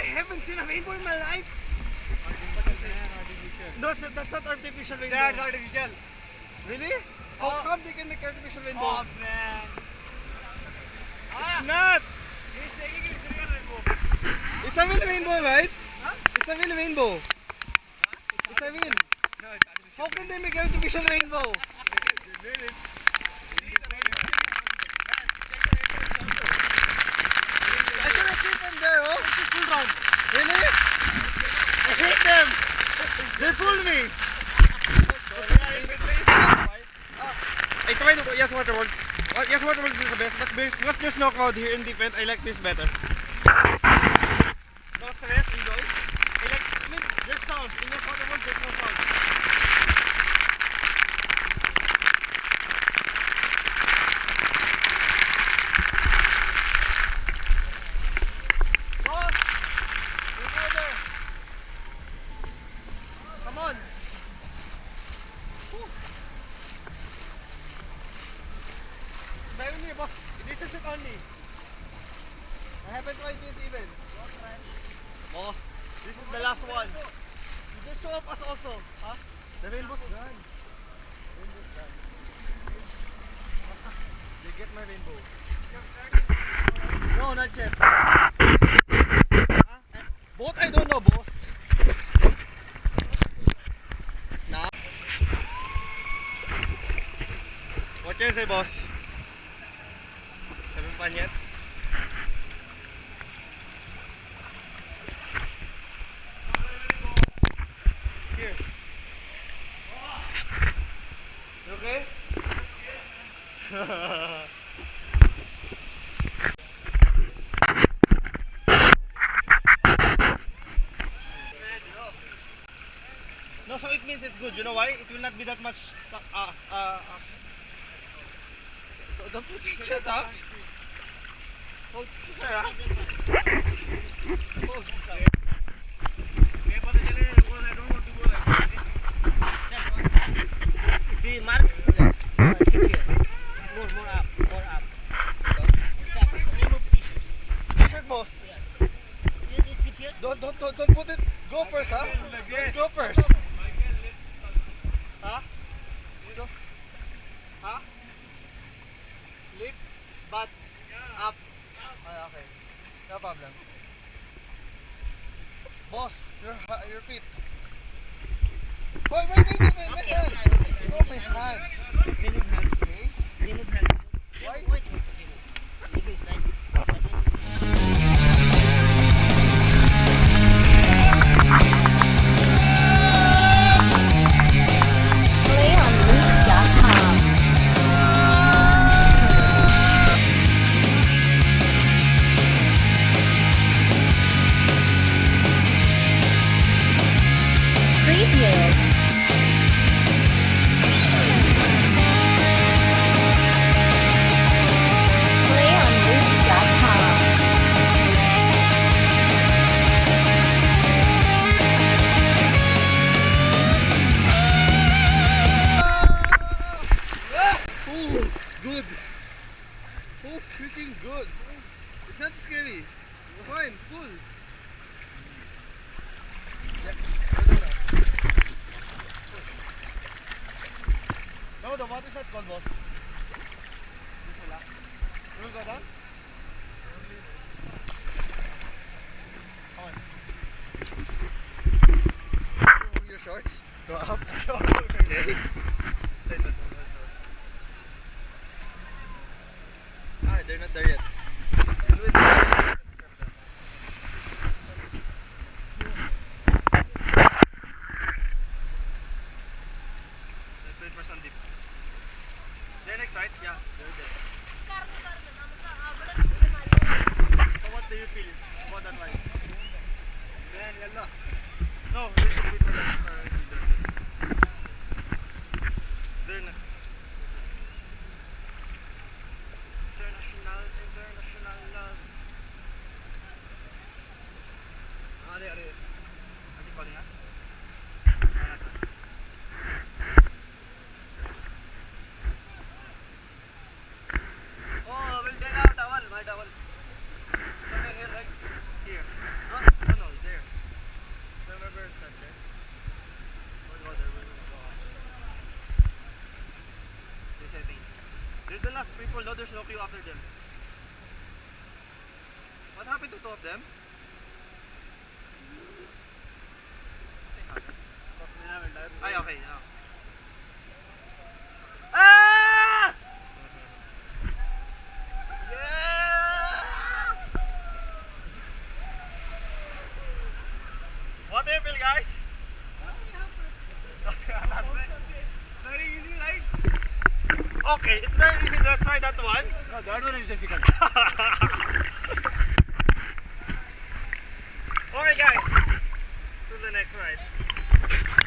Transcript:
haven't seen a rainbow in my life. Artificial. No, that's not artificial rainbow. That's artificial. Really? How come they can make artificial rainbow? Oh man. It's not. He's taking it real rainbow. It's a real rainbow, right? Huh? It's a real rainbow. It's a real. No, it's artificial. How can they make artificial rainbow? I cannot see from there, oh. Really? I hate them. They fool me. I tried to Yes Waterworld. Yes Waterworld is the best, but because there's no crowd here in defense, I like this better. No stress, enjoy. I mean, there's sound. In Yes Waterworld, there's no sound. Boss! Look over there. Come on. Whew. It's very near, boss. This is it only. I haven't tried this even. Boss, this is the last one. You can show up us also. Huh? The rainbow's done. Rainbow's done. They get my rainbow. No, not yet. Huh? Both I don't know, boss. Nah. What can you say, boss? Haven't fun yet? Here. You okay? No, so it means it's good. You know why? It will not be that much. Don't put your chat, huh? Hold, sir, huh? Hold. See, Mark? Sit here. More up, more up. Remove t-shirt. T-shirt, boss. You sit here. Don't put it. Go first, huh? Go first. Huh? So, huh? Lip, butt, up. Ah, okay. No problem. Boss, your feet. Wait, my hands. No, my hands. Remove hand. Okay. Remove hand. Why? Wait. Leave it aside. PlayOnLink.com. Preview. PlayOnLink.com. Oh, good. Oh, freaking good. It's not scary. We're fine. It's cool. Yeah, go down now. No, the water's not cold, boss. This wala. You will go down? Come on. Remove your shorts. Go up. Okay. Ah, they're not there yet. They're next, right? Yeah, they're there. So what do you feel about that line? Man, yalla. No, let's just wait for that. They're next. International love. Are you calling us? Oh, we'll take out towel, my towel. Something here, right? Here. Huh? No, no. people, no? There's no queue after them. What happened to two of them? Ay, okay. No. Ah! Yeah! What do you feel, guys? Very easy, right? Okay, it's very easy. Let's try that one. No, that one is difficult. Okay, guys. To the next ride.